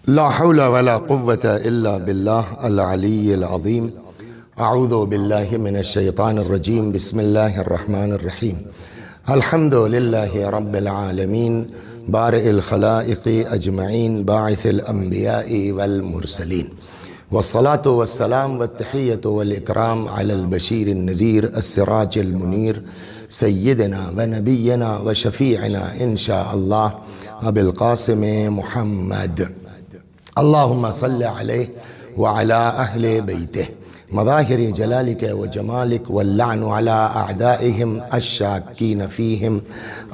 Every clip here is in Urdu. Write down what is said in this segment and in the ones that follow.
لا حول ولا قوة إلا بالله العلي العظيم. أعوذ بالله من الشيطان الرجيم. بسم الله الرحمن الرحيم. الحمد لله رب العالمين بارئ الخلائق أجمعين باعث الأنبياء والمرسلين، والصلاة والسلام والتحية والإكرام على البشير النذير السراج المنير سيدنا ونبينا وشفيعنا إن شاء الله أبي القاسم محمد. اللهم صل عليه وعلى أهل بيته مظاهر جلالك وجمالك، واللعن على أعدائهم الشاكين فيهم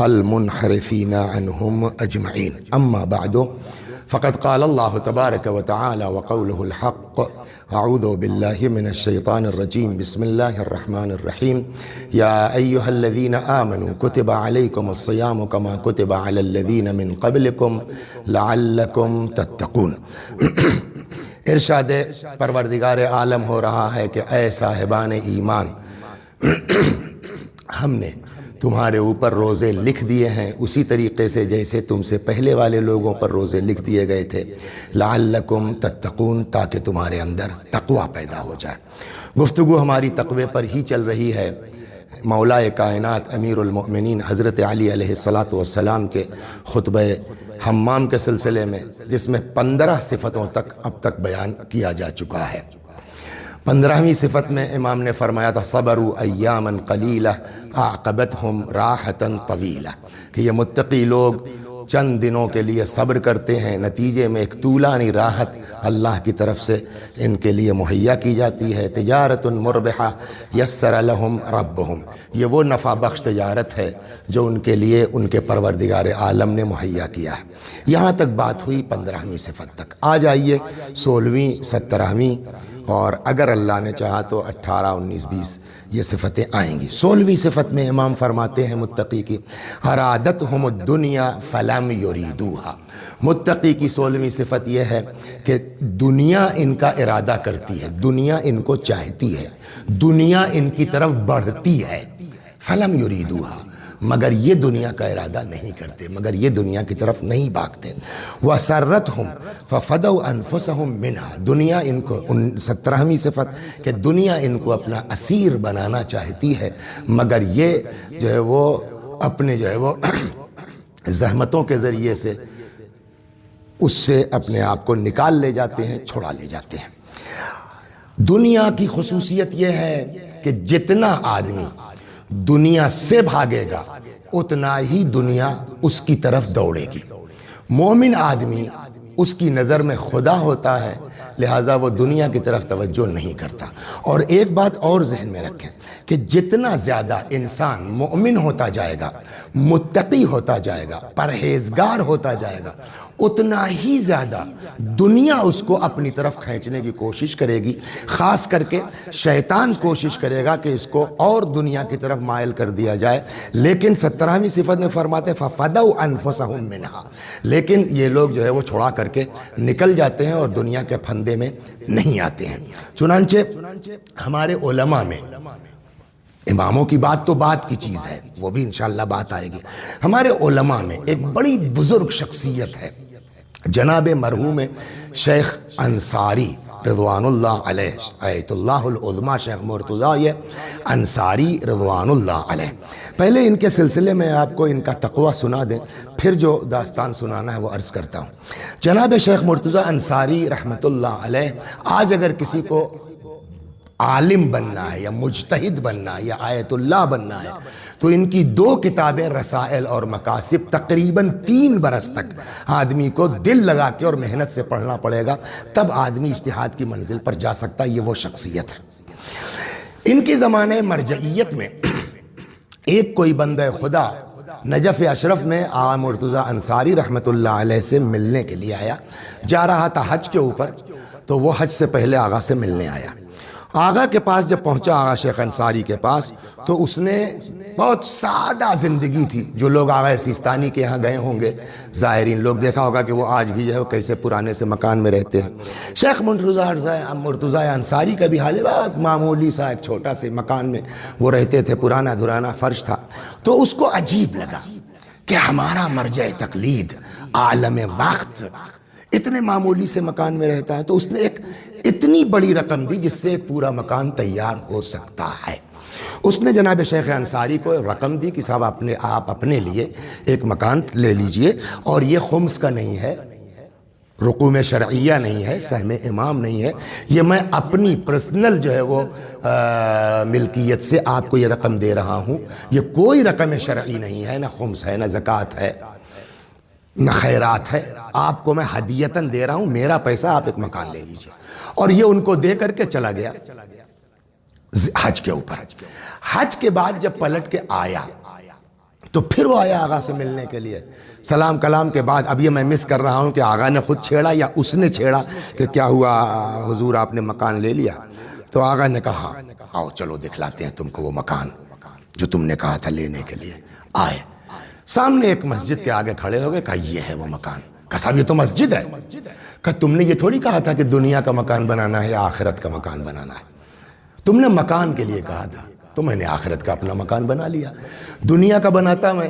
المنحرفين عنهم أجمعين. أما بعد، فقد قال الله تبارك وتعالى وقوله الحق: أعوذ بالله من الشيطان الرجيم. بسم الله الرحمن الرحيم. يا أيها الذين آمنوا كتب عليكم الصيام كما كتب على الذين من قبلكم لعلكم تتقون. ارشاد پروردگار عالم ہو رہا ہے کہ اے صاحبان ایمان، ہم نے تمہارے اوپر روزے لکھ دیے ہیں اسی طریقے سے جیسے تم سے پہلے والے لوگوں پر روزے لکھ دیے گئے تھے، لعلکم تتقون، تاکہ تمہارے اندر تقوی پیدا ہو جائے۔ گفتگو ہماری تقوی پر ہی چل رہی ہے۔ مولا کائنات امیر المؤمنین حضرت علی علیہ السلام کے خطبہ حمام کے سلسلے میں، جس میں 15 صفتوں تک اب تک بیان کیا جا چکا ہے، 15ویں صفت میں امام نے فرمایا تھا: صبروا ایاما قلیلہ اعقبتہم راحتا طویلہ، کہ یہ متقی لوگ چند دنوں کے لیے صبر کرتے ہیں، نتیجے میں ایک طولانی راحت اللہ کی طرف سے ان کے لیے مہیا کی جاتی ہے۔ تجارت مربحہ یسر لہم ربہم، یہ وہ نفع بخش تجارت ہے جو ان کے لیے ان کے پروردگار عالم نے مہیا کیا ہے۔ یہاں تک بات ہوئی 15ویں صفت تک۔ آ جائیے 16ویں 17ویں، اور اگر اللہ نے چاہا تو 18 19 20 یہ صفتیں آئیں گی۔ 16ویں صفت میں امام فرماتے ہیں متقی کی: ارادتہم الدنیا فلم یریدوہا، متقی کی 16ویں صفت یہ ہے کہ دنیا ان کا ارادہ کرتی ہے، دنیا ان کو چاہتی ہے، دنیا ان کی طرف بڑھتی ہے، فلم یریدوہا، مگر یہ دنیا کا ارادہ نہیں کرتے، مگر یہ دنیا کی طرف نہیں بھاگتے۔ وَسَرَّتْهُمْ فَفَدَوْا أَنفُسَهُمْ مِنْهَا، دنیا ان کو 17ویں صفت کہ دنیا ان کو اپنا اسیر بنانا چاہتی ہے، مگر یہ جو ہے وہ اپنے جو ہے وہ زحمتوں کے ذریعے سے اس سے اپنے آپ کو نکال لے جاتے ہیں، چھڑا لے جاتے ہیں۔ دنیا کی خصوصیت یہ ہے کہ جتنا آدمی دنیا سے بھاگے گا اتنا ہی دنیا اس کی طرف دوڑے گی۔ مومن آدمی اس کی نظر میں خدا ہوتا ہے، لہٰذا وہ دنیا کی طرف توجہ نہیں کرتا۔ اور ایک بات اور ذہن میں رکھیں کہ جتنا زیادہ انسان مومن ہوتا جائے گا، متقی ہوتا جائے گا، پرہیزگار ہوتا جائے گا، اتنا ہی زیادہ دنیا اس کو اپنی طرف کھینچنے کی کوشش کرے گی۔ خاص کر کے شیطان کوشش کرے گا کہ اس کو اور دنیا کی طرف مائل کر دیا جائے۔ لیکن 17ویں صفت میں فرماتے فَفَدَوْا أَنفُسَهُمْ مِنْهَا، لیکن یہ لوگ جو ہے وہ چھڑا کر کے نکل جاتے ہیں اور دنیا کے پھندے میں نہیں آتے ہیں۔ چنانچہ ہمارے علماء میں، اماموں کی بات تو بات کی چیز ہے، وہ بھی انشاءاللہ بات آئے گی، ہمارے علماء میں ایک بڑی بزرگ شخصیت ہے جناب مرحوم شیخ انصاری رضوان اللہ علیہ، آیت اللہ العظمیٰ شیخ مرتضی انصاری رضوان اللہ علیہ۔ پہلے ان کے سلسلے میں آپ کو ان کا تقوی سنا دیں، پھر جو داستان سنانا ہے وہ عرض کرتا ہوں۔ جناب شیخ مرتضی انصاری رحمۃ اللہ علیہ، آج اگر کسی کو عالم بننا ہے یا مجتہد بننا ہے یا آیت اللہ بننا ہے تو ان کی 2 کتابیں رسائل اور مقاصد تقریباً 3 برس تک آدمی کو دل لگا کے اور محنت سے پڑھنا پڑے گا، تب آدمی اجتہاد کی منزل پر جا سکتا ہے۔ یہ وہ شخصیت ہے۔ ان کی زمانے مرجعیت میں ایک کوئی بندہ خدا نجف اشرف میں آقا مرتضی انصاری رحمۃ اللہ علیہ سے ملنے کے لیے آیا، جا رہا تھا حج کے اوپر، تو وہ حج سے پہلے آقا سے ملنے آیا۔ آقا کے پاس جب پہنچا، آقا شیخ انصاری کے پاس، تو اس نے بہت سادہ زندگی تھی۔ جو لوگ آقا سیستانی کے یہاں گئے ہوں گے، زائرین لوگ، دیکھا ہوگا کہ وہ آج بھی جو ہے کیسے پرانے سے مکان میں رہتے ہیں۔ شیخ مرتضی انصاری کا بھی حال بہت معمولی سا ایک چھوٹا سے مکان میں وہ رہتے تھے، پرانا دھرانا فرش تھا۔ تو اس کو عجیب لگا کہ ہمارا مرجع تقلید عالم وقت اتنے معمولی سے مکان میں رہتا ہے، تو اس نے ایک اتنی بڑی رقم دی جس سے ایک پورا مکان تیار ہو سکتا ہے۔ اس نے جناب شیخ انصاری کو رقم دی کہ صاحب آپ اپنے لیے ایک مکان لے لیجئے، اور یہ خمس کا نہیں ہے، رقوم شرعیہ نہیں ہے، سہم امام نہیں ہے، یہ میں اپنی پرسنل جو ہے وہ ملکیت سے آپ کو یہ رقم دے رہا ہوں، یہ کوئی رقم شرعی نہیں ہے، نہ خمس ہے، نہ زکوٰۃ ہے، نہ خیرات ہے، آپ کو میں ہدیتاً دے رہا ہوں، میرا پیسہ، آپ ایک مکان لے لیجئے۔ اور یہ ان کو دے کر کے چلا گیا حج کے اوپر۔ حج کے بعد جب پلٹ کے آیا تو پھر وہ آیا آغا سے ملنے کے لیے، سلام کلام کے بعد۔ اب یہ میں مس کر رہا ہوں کہ آغا نے خود چھیڑا یا اس نے چھیڑا کہ کیا ہوا حضور آپ نے مکان لے لیا؟ تو آغا نے کہا آؤ چلو دکھلاتے ہیں تم کو وہ مکان جو تم نے کہا تھا لینے کے لیے۔ آئے سامنے ایک مسجد کے آگے کھڑے ہو گئے، کہا یہ ہے وہ مکان۔ کہا صاحب یہ تو مسجد ہے۔ کہا تم نے یہ تھوڑی کہا تھا کہ دنیا کا مکان بنانا ہے یا آخرت کا مکان بنانا ہے، تم نے مکان کے لیے کہا تھا، تو میں نے آخرت کا اپنا مکان بنا لیا۔ دنیا کا بناتا میں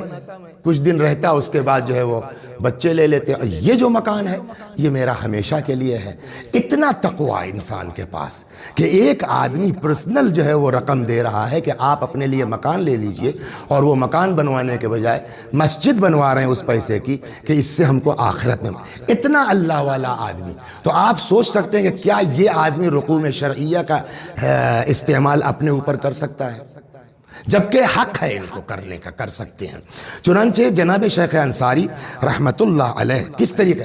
کچھ دن رہتا، اس کے بعد جو ہے وہ بچے لے لیتے، اور یہ جو مکان ہے یہ میرا ہمیشہ کے لیے ہے۔ اتنا تقوی انسان کے پاس کہ ایک آدمی پرسنل جو ہے وہ رقم دے رہا ہے کہ آپ اپنے لیے مکان لے لیجئے، اور وہ مکان بنوانے کے بجائے مسجد بنوا رہے ہیں اس پیسے کی کہ اس سے ہم کو آخرت میں، اتنا اللہ والا آدمی۔ تو آپ سوچ سکتے ہیں کہ کیا یہ آدمی رقوم شرعیہ کا استعمال اپنے اوپر کر سکتا ہے؟ جبکہ حق ہے ان کو کرنے کا، کر سکتے ہیں۔ چنانچہ جناب شیخ انصاری رحمت اللہ علیہ کس طریقے،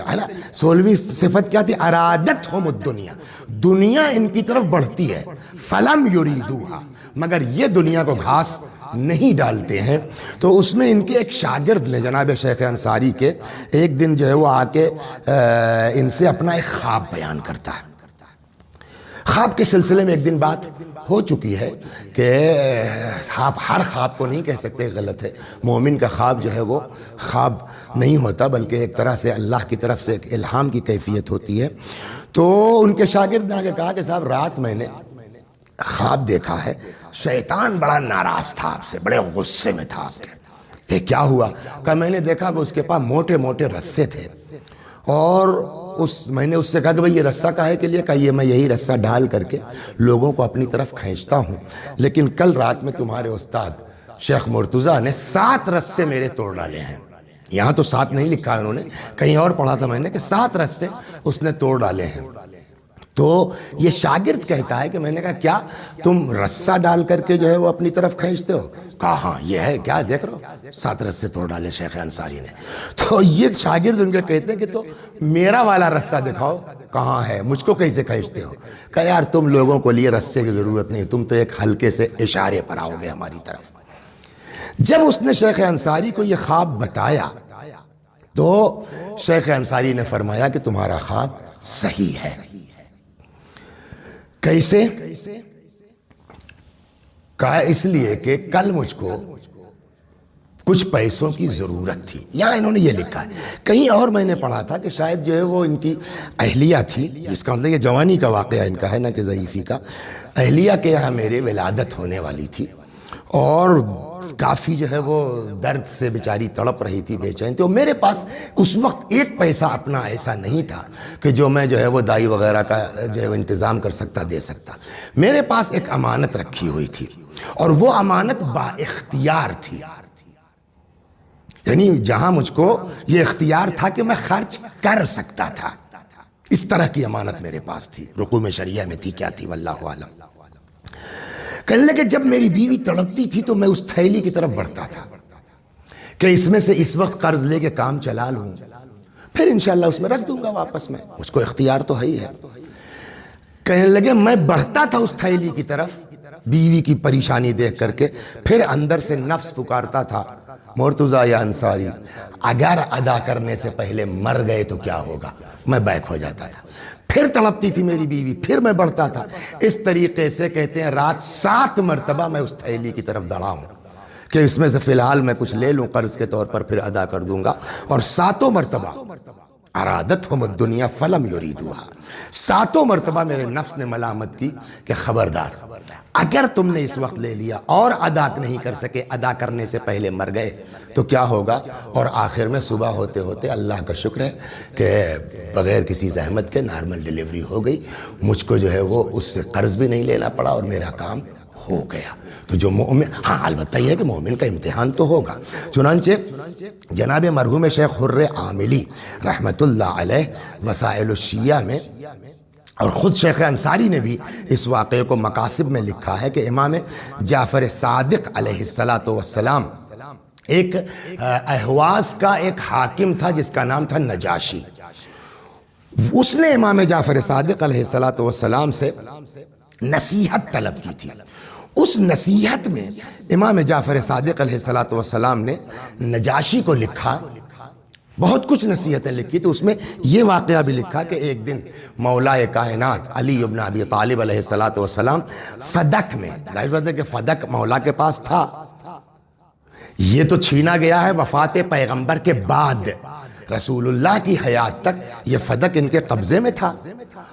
16ویں صفت کیا تھی؟ ارادتہم الدنیا، دنیا ان کی طرف بڑھتی ہے، فلم یریدوہا، مگر یہ دنیا کو گھاس نہیں ڈالتے ہیں۔ تو اس میں ان کے ایک شاگرد نے جناب شیخ انصاری کے ایک دن جو ہے وہ آ کے ان سے اپنا ایک خواب بیان کرتا ہے۔ خواب کے سلسلے میں ایک دن بات ہو چکی ہے کہ آپ ہر خواب کو نہیں کہہ سکتے، غلط ہے، مومن کا خواب جو ہے وہ خواب نہیں ہوتا، بلکہ ایک طرح سے اللہ کی طرف سے ایک الہام کی کیفیت ہوتی ہے۔ تو ان کے شاگرد نے آگے کہا کہ صاحب رات میں نے خواب دیکھا ہے، شیطان بڑا ناراض تھا آپ سے، بڑے غصے میں تھا آپ کے۔ کہ کیا ہوا؟ کہ میں نے دیکھا کہ اس کے پاس موٹے موٹے رسے تھے، اور میں نے اس سے کہا کہ بھئی یہ رسہ کاہے کے لیے؟ کہا یہ میں یہی رسہ ڈال کر کے لوگوں کو اپنی طرف کھینچتا ہوں، لیکن کل رات میں تمہارے استاد شیخ مرتضیٰ نے 7 رسے میرے توڑ ڈالے ہیں۔ یہاں تو 7 نہیں لکھا ہے انہوں نے، کہیں اور پڑھا تھا میں نے کہ 7 رسے اس نے توڑ ڈالے ہیں۔ تو یہ شاگرد کہتا ہے کہ میں نے کہا کیا تم رسہ ڈال کر کے جو ہے وہ اپنی طرف کھینچتے ہو؟ کہا ہاں یہ ہے، کیا دیکھ رہے ہو 7 رسے توڑ ڈالے شیخ انصاری نے۔ تو یہ شاگرد ان کے کہتے ہیں کہ تو میرا والا رسہ دکھاؤ کہاں ہے، مجھ کو کیسے کھینچتے ہو؟ کہا یار تم لوگوں کو لیے رسے کی ضرورت نہیں، تم تو ایک ہلکے سے اشارے پر آؤ گے ہماری طرف۔ جب اس نے شیخ انصاری کو یہ خواب بتایا تو شیخ انصاری نے فرمایا کہ تمہارا خواب صحیح ہے۔ کیسے؟ کہا اس لیے کہ کل مجھ کو کچھ پیسوں کی ضرورت تھی، یہاں انہوں نے یہ لکھا ہے۔ کہیں اور میں نے پڑھا تھا کہ شاید جو ہے وہ ان کی اہلیہ تھی، جس کا مطلب یہ جوانی کا واقعہ ان کا ہے، نہ کہ ضعیفی کا۔ اہلیہ کے یہاں میرے ولادت ہونے والی تھی، اور کافی جو ہے وہ درد سے بیچاری تڑپ رہی تھی، بے چین۔ تو میرے پاس اس وقت ایک پیسہ اپنا ایسا نہیں تھا کہ جو میں جو ہے وہ دائی وغیرہ کا جو ہے وہ انتظام کر سکتا، دے سکتا۔ میرے پاس ایک امانت رکھی ہوئی تھی، اور وہ امانت با اختیار تھی، یعنی جہاں مجھ کو یہ اختیار تھا کہ میں خرچ کر سکتا تھا، اس طرح کی امانت میرے پاس تھی۔ رقوم شرعیہ میں تھی، کیا تھی واللہ عالم۔ کہنے لگے جب میری بیوی تڑپتی تھی تو میں اس تھیلی کی طرف بڑھتا تھا کہ اس میں سے اس وقت قرض لے کے کام چلا لوں، پھر انشاءاللہ اس میں رکھ دوں گا واپس میں، اس کو اختیار تو ہے ہی ہے۔ کہنے لگے میں بڑھتا تھا اس تھیلی کی طرف بیوی کی پریشانی دیکھ کر کے، پھر اندر سے نفس پکارتا تھا مرتضیٰ یا انصاری اگر ادا کرنے سے پہلے مر گئے تو کیا ہوگا؟ میں بیک ہو جاتا تھا، پھر تڑپتی تھی میری بیوی، پھر میں بڑھتا تھا۔ اس طریقے سے کہتے ہیں رات 7 مرتبہ میں اس تھیلی کی طرف دوڑا ہوں کہ اس میں سے فی الحال میں کچھ لے لوں قرض کے طور پر، پھر ادا کر دوں گا، اور 7 مرتبہ ارادتہم الدنیا فلم یریدوہا، 7 مرتبہ میرے نفس نے ملامت کی کہ خبردار، اگر تم نے اس وقت لے لیا اور ادا نہیں کر سکے، ادا کرنے سے پہلے مر گئے تو کیا ہوگا؟ اور آخر میں صبح ہوتے ہوتے اللہ کا شکر ہے کہ بغیر کسی زحمت کے نارمل ڈیلیوری ہو گئی، مجھ کو جو ہے وہ اس سے قرض بھی نہیں لینا پڑا اور میرا کام ہو گیا۔ تو جو مومن، ہاں البتہ یہ ہے کہ مومن کا امتحان تو ہوگا۔ چنانچہ جناب مرحوم شیخ حر عاملی رحمت اللہ علیہ وسائل الشیعہ میں، اور خود شیخ انصاری نے بھی اس واقعے کو مقاصد میں لکھا ہے کہ امام جعفر صادق علیہ السلام ایک اہواز کا ایک حاکم تھا جس کا نام تھا نجاشی۔ اس نے امام جعفر صادق علیہ السلام سے نصیحت طلب کی تھی۔ اس نصیحت میں امام جعفر صادق علیہ السلام نے نجاشی کو لکھا، بہت کچھ نصیحتیں لکھی، تو اس میں یہ واقعہ بھی لکھا کہ ایک دن مولائے کائنات علی ابن ابی طالب علیہ السلام فدق میں، ظاہر بات ہے کہ فدق مولا کے پاس تھا، یہ تو چھینا گیا ہے وفات پیغمبر کے بعد، رسول اللہ کی حیات تک یہ فدق ان کے قبضے میں تھا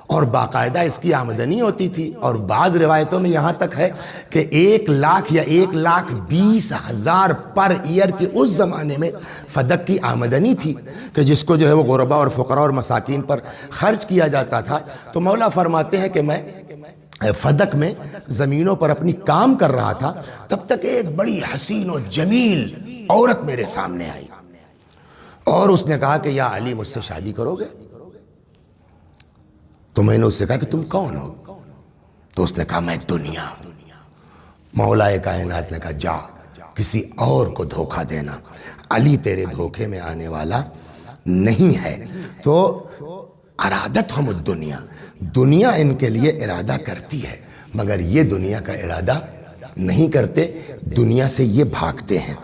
اور باقاعدہ اس کی آمدنی ہوتی تھی، اور بعض روایتوں میں یہاں تک ہے کہ 1 لاکھ یا 1,20,000 پر ایئر کی اس زمانے میں فدق کی آمدنی تھی کہ جس کو جو ہے وہ غربا اور فقراء اور مساکین پر خرچ کیا جاتا تھا۔ تو مولا فرماتے ہیں کہ میں فدق میں زمینوں پر اپنی کام کر رہا تھا، تب تک ایک بڑی حسین و جمیل عورت میرے سامنے آئی اور اس نے کہا کہ یا علی مجھ سے شادی کرو گے؟ تو میں نے اس سے کہا کہ تم کون ہو؟ تو اس نے کہا میں دنیا ہوں۔ مولا کائنات نے کہا جا کسی اور کو دھوکہ دینا، علی تیرے دھوکے میں آنے والا نہیں ہے۔ تو ارادتہم الدنیا، دنیا ان کے لیے ارادہ کرتی ہے مگر یہ دنیا کا ارادہ نہیں کرتے، دنیا سے یہ بھاگتے ہیں۔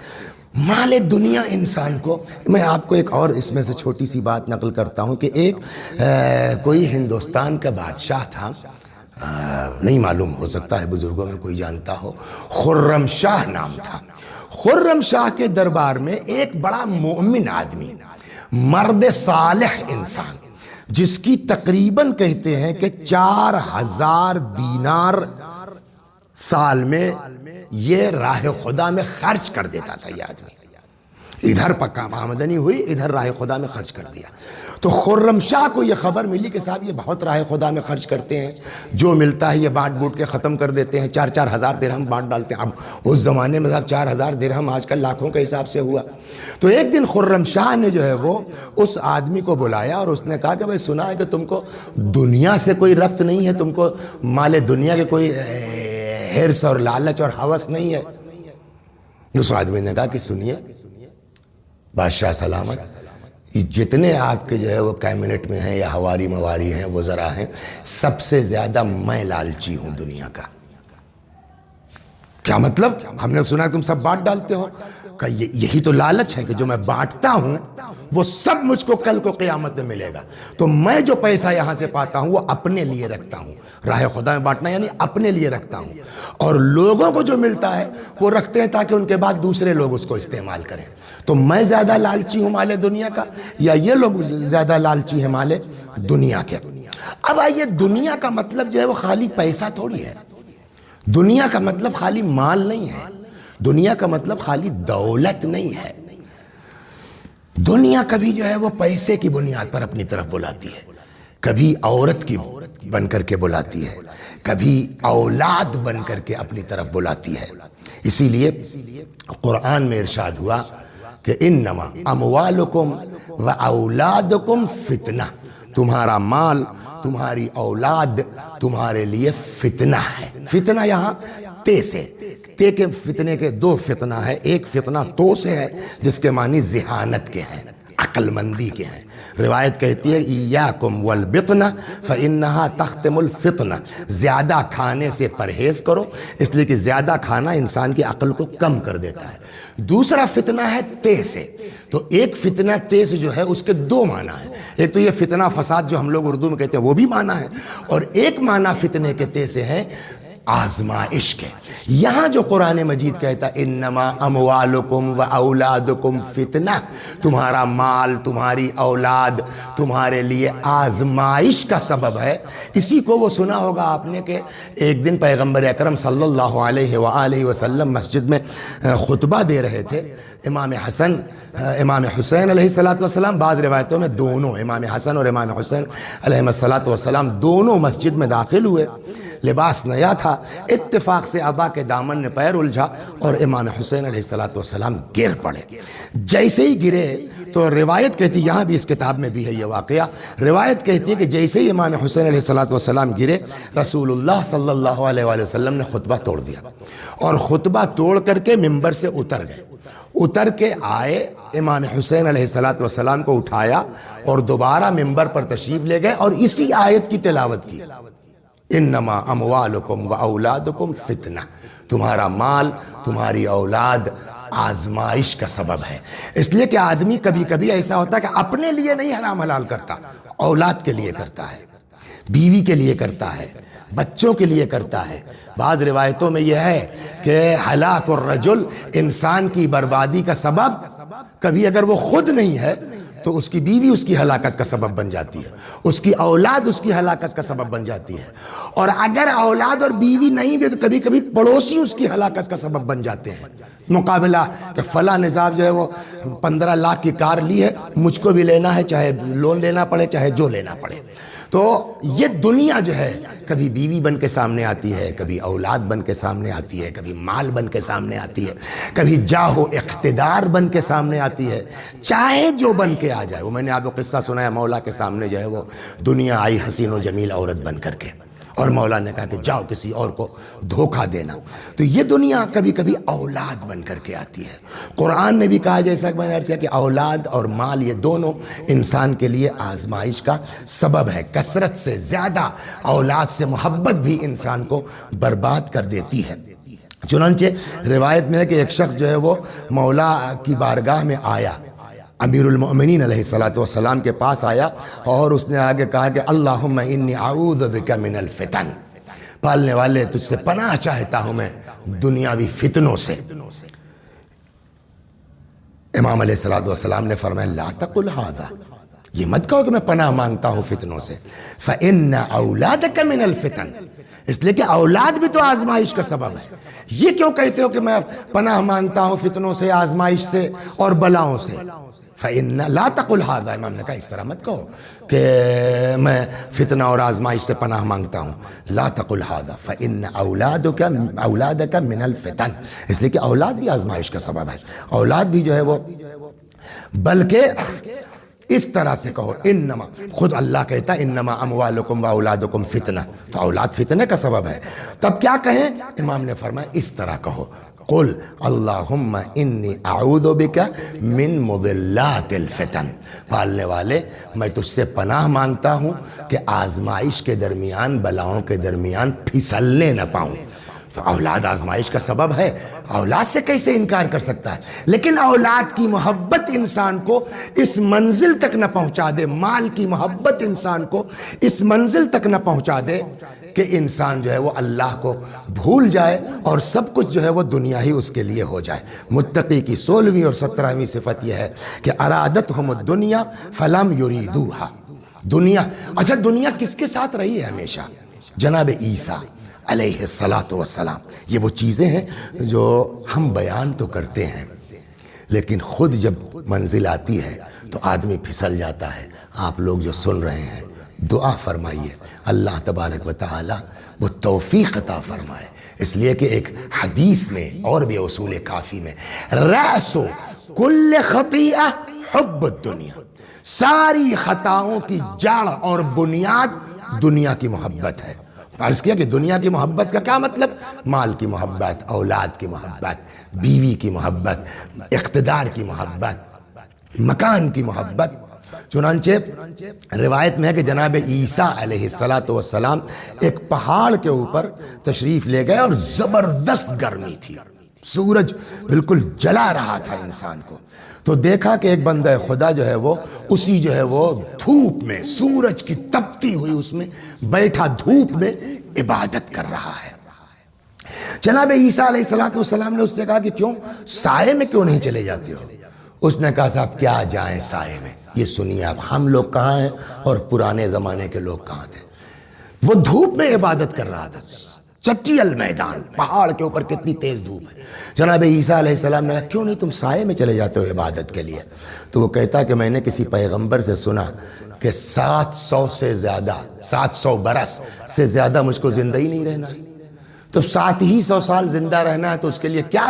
مال دنیا انسان کو، میں آپ کو ایک اور اس میں سے چھوٹی سی بات نقل کرتا ہوں کہ ایک کوئی ہندوستان کا بادشاہ تھا، نہیں معلوم، ہو سکتا ہے بزرگوں میں کوئی جانتا ہو، خرم شاہ نام تھا۔ خرم شاہ کے دربار میں ایک بڑا مومن آدمی، مرد صالح انسان، جس کی تقریباً کہتے ہیں کہ 4,000 دینار سال میں یہ راہ خدا میں خرچ کر دیتا تھا۔ یہ آدمی ادھر پکا آمدنی ہوئی، ادھر راہ خدا میں خرچ کر دیا۔ تو خرم شاہ کو یہ خبر ملی کہ صاحب یہ بہت راہ خدا میں خرچ کرتے ہیں، جو ملتا ہے یہ بانٹ بوٹ کے ختم کر دیتے ہیں، 4-4 ہزار درہم بانٹ ڈالتے ہیں۔ اب اس زمانے میں صاحب 4,000 درہم آج کل لاکھوں کے حساب سے ہوا۔ تو ایک دن خرم شاہ نے جو ہے وہ اس آدمی کو بلایا اور اس نے کہا کہ بھائی سنا ہے کہ تم کو دنیا سے کوئی ربط نہیں ہے، تم کو مال دنیا کے کوئی حرص اور لالچ اور ہوس نہیں ہے۔ اس آدمی نے کہا کہ سنیے بادشاہ سلامت، یہ جتنے آپ کے جو ہے وہ کیبنٹ میں ہیں یا ہواری مواری ہیں، وزراء ہیں، سب سے زیادہ میں لالچی ہوں دنیا کا۔ کیا مطلب؟ ہم نے سنا کہ تم سب بانٹ ڈالتے ہو۔ کہ یہی تو لالچ ہے کہ جو میں بانٹتا ہوں وہ سب مجھ کو کل کو قیامت میں ملے گا، تو میں جو پیسہ یہاں سے پاتا ہوں وہ اپنے لیے رکھتا ہوں۔ راہ خدا میں بانٹنا یعنی اپنے لیے رکھتا ہوں، اور لوگوں کو جو ملتا ہے وہ رکھتے ہیں تاکہ ان کے بعد دوسرے لوگ اس کو استعمال کریں۔ تو میں زیادہ لالچی ہوں مال دنیا کا یا یہ لوگ زیادہ لالچی ہیں مال دنیا کے؟ اب آئیے، دنیا کا مطلب جو ہے وہ خالی پیسہ تھوڑی ہے، دنیا کا مطلب خالی مال نہیں ہے، دنیا کا مطلب خالی دولت نہیں ہے۔ دنیا کبھی جو ہے وہ پیسے کی بنیاد پر اپنی طرف بلاتی ہے، کبھی عورت کی بن کر کے بلاتی ہے، کبھی اولاد بن کر کے اپنی طرف بلاتی ہے۔ اسی لیے قرآن میں ارشاد ہوا کہ انما اموالکم و اولادکم فتنہ، تمہارا مال، تمہاری اولاد تمہارے لیے فتنہ ہے۔ فتنہ یہاں تے سے، تے کے فتنے کے 2 فتنہ ہے، ایک فتنہ تو سے ہے جس کے معنی ذہانت کے ہیں، عقل مندی کے ہیں۔ روایت کہتی ہے ایاکم والبطنہ فانہا تختم الفتنہ، زیادہ کھانے سے پرہیز کرو، اس لیے کہ زیادہ کھانا انسان کی عقل کو کم کر دیتا ہے۔ دوسرا فتنہ ہے تے سے، تو ایک فتنہ تے سے جو ہے اس کے 2 معنی ہیں، ایک تو یہ فتنہ فساد جو ہم لوگ اردو میں کہتے ہیں وہ بھی معنی ہے، اور ایک معنی فتنے کے تے سے ہے آزمائش کے۔ یہاں جو قرآن مجید کہتا ہے انما اموالکم و اولادکم فتنہ، تمہارا مال، تمہاری اولاد تمہارے لیے آزمائش کا سبب ہے، اسی کو وہ سنا ہوگا آپ نے کہ ایک دن پیغمبر اکرم صلی اللہ علیہ وآلہ وسلم مسجد میں خطبہ دے رہے تھے۔ امام حسین علیہ السلام، بعض روایتوں میں دونوں امام حسن اور امام حسین علیہ السلام دونوں مسجد میں داخل ہوئے، لباس نیا تھا، اتفاق سے عبا کے دامن نے پیر الجھا اور امام حسین علیہ السلام گر پڑے۔ جیسے ہی گرے تو روایت کہتی، یہاں بھی اس کتاب میں بھی ہے یہ واقعہ، روایت کہتی ہے کہ جیسے ہی امام حسین علیہ السلام گرے، رسول اللہ صلی اللہ علیہ وآلہ وسلم نے خطبہ توڑ دیا اور خطبہ توڑ کر کے ممبر سے اتر گئے، اتر کے آئے، امام حسین علیہ السلام کو اٹھایا اور دوبارہ ممبر پر تشریف لے گئے اور اسی آیت کی تلاوت کی، انما اموالکم و اولادکم فتنہ، تمہارا مال، تمہاری اولاد آزمائش کا سبب ہے۔ اس لیے کہ آدمی کبھی کبھی ایسا ہوتا ہے کہ اپنے لیے نہیں حرام حلال کرتا، اولاد کے لیے کرتا ہے، بیوی کے لیے کرتا ہے، بچوں کے لیے کرتا ہے۔ بعض روایتوں میں یہ ہے کہ ہلاک الرجل، انسان کی بربادی کا سبب کبھی اگر وہ خود نہیں ہے تو اس کی بیوی اس کی ہلاکت کا سبب بن جاتی ہے، اس کی اولاد اس کی ہلاکت کا سبب بن جاتی ہے، اور اگر اولاد اور بیوی نہیں بھی تو کبھی کبھی پڑوسی اس کی ہلاکت کا سبب بن جاتے ہیں۔ مقابلہ کہ فلاں نظام جو ہے وہ 15 لاکھ کی کار لی ہے، مجھ کو بھی لینا ہے، چاہے لون لینا پڑے چاہے جو لینا پڑے۔ تو یہ دنیا جو ہے کبھی بیوی بن کے سامنے آتی ہے، کبھی اولاد بن کے سامنے آتی ہے، کبھی مال بن کے سامنے آتی ہے، کبھی جاہ و اقتدار بن کے سامنے آتی ہے، چاہے جو بن کے آ جائے۔ وہ میں نے آپ کو قصہ سنایا، مولا کے سامنے جو ہے وہ دنیا آئی حسین و جمیل عورت بن کر کے، اور مولا نے کہا کہ جاؤ کسی اور کو دھوکہ دینا۔ تو یہ دنیا کبھی کبھی اولاد بن کر کے آتی ہے۔ قرآن نے بھی کہا، جیسا کہ میں نے عرض کیا، کہ اولاد اور مال یہ دونوں انسان کے لیے آزمائش کا سبب ہے۔ کثرت سے زیادہ اولاد سے محبت بھی انسان کو برباد کر دیتی ہے۔ چنانچہ روایت میں ہے کہ ایک شخص جو ہے وہ مولا کی بارگاہ میں آیا، امیر المؤمنین علیہ السلام کے پاس آیا اور اس نے آگے کہا کہ اللہم انی اعوذ بک من الفتن، پالنے والے تجھ سے پناہ چاہتا ہوں میں دنیاوی فتنوں سے۔ امام علیہ السلام نے فرمایا لا تقل ھذا، یہ مت کہو کہ میں پناہ مانگتا ہوں فتنوں سے، فإن اولادک من الفتن، اس لیے کہ اولاد بھی تو آزمائش کا سبب ہے۔ یہ کیوں کہتے ہو کہ میں پناہ مانگتا ہوں فتنوں سے، آزمائش سے اور بلاؤں سے؟ فإن لا تقل ھذا، امام نے کہا اس طرح مت کہو کہ میں فتنہ اور آزمائش سے پناہ مانگتا ہوں۔ لا تقل ھذا فإن اولادک من الفتن، اس لیے کہ اولاد بھی آزمائش کا سبب ہے، اولاد بھی جو ہے وہ، بلکہ اس طرح سے کہو، انما، خود اللہ کہتا ہے انما اموالکم و اولادکم فتنہ، تو اولاد فتنہ کا سبب ہے۔ تب کیا کہیں؟ امام نے فرمایا اس طرح کہو، قل اللہم انی اعوذ بک من مضلات الفتن، پالنے والے میں تجھ سے پناہ مانگتا ہوں کہ آزمائش کے درمیان، بلاؤں کے درمیان پھسلنے نہ پاؤں۔ تو اولاد آزمائش کا سبب ہے، اولاد سے کیسے انکار کر سکتا ہے؟ لیکن اولاد کی محبت انسان کو اس منزل تک نہ پہنچا دے، مال کی محبت انسان کو اس منزل تک نہ پہنچا دے کہ انسان جو ہے وہ اللہ کو بھول جائے اور سب کچھ جو ہے وہ دنیا ہی اس کے لیے ہو جائے۔ متقی کی 16ویں اور 17ویں صفت یہ ہے کہ ارادتہم الدنیا فلم یریدوہا، دنیا، اچھا دنیا کس کے ساتھ رہی ہے ہمیشہ؟ جناب عیسیٰ علیہ السلام۔ یہ وہ چیزیں ہیں جو ہم بیان تو کرتے ہیں لیکن خود جب منزل آتی ہے تو آدمی پھسل جاتا ہے۔ آپ لوگ جو سن رہے ہیں دعا فرمائیے اللہ تبارک و تعالی وہ توفیق عطا فرمائے، اس لیے کہ ایک حدیث میں اور بھی اصول کافی میں رأس کل خطیئہ حب الدنیا، ساری خطاؤں کی جڑ اور بنیاد دنیا کی محبت ہے۔ عرض کیا کہ دنیا کی محبت کا کیا مطلب؟ مال کی محبت، اولاد کی محبت، بیوی کی محبت، اقتدار کی محبت، مکان کی محبت۔ چنانچہ روایت میں ہے کہ جناب عیسیٰ علیہ السلام ایک پہاڑ کے اوپر تشریف لے گئے اور زبردست گرمی تھی، سورج بالکل جلا رہا تھا انسان کو، تو دیکھا کہ ایک بندہ خدا جو ہے وہ اسی جو ہے وہ دھوپ میں، سورج کی تپتی ہوئی اس میں بیٹھا دھوپ میں عبادت کر رہا ہے۔ جناب عیسیٰ علیہ السلام نے اس سے کہا کہ کیوں سائے میں کیوں نہیں چلے جاتے ہو؟ اس نے کہا صاحب کیا جائیں سائے میں، یہ سنیے اب ہم لوگ کہاں ہیں اور پرانے زمانے کے لوگ کہاں تھے۔ وہ دھوپ میں عبادت کر رہا تھا، چٹی المیدان، پہاڑ کے اوپر کتنی تیز دھوپ ہے۔ جناب عیسیٰ علیہ السلام نے کہا کیوں نہیں تم سائے میں چلے جاتے ہو عبادت کے لیے؟ تو وہ کہتا کہ میں نے کسی پیغمبر سے سنا کہ 700 برس سے زیادہ مجھ کو زندہ ہی نہیں رہنا ہے، تو 700 سال زندہ رہنا ہے تو اس کے لیے کیا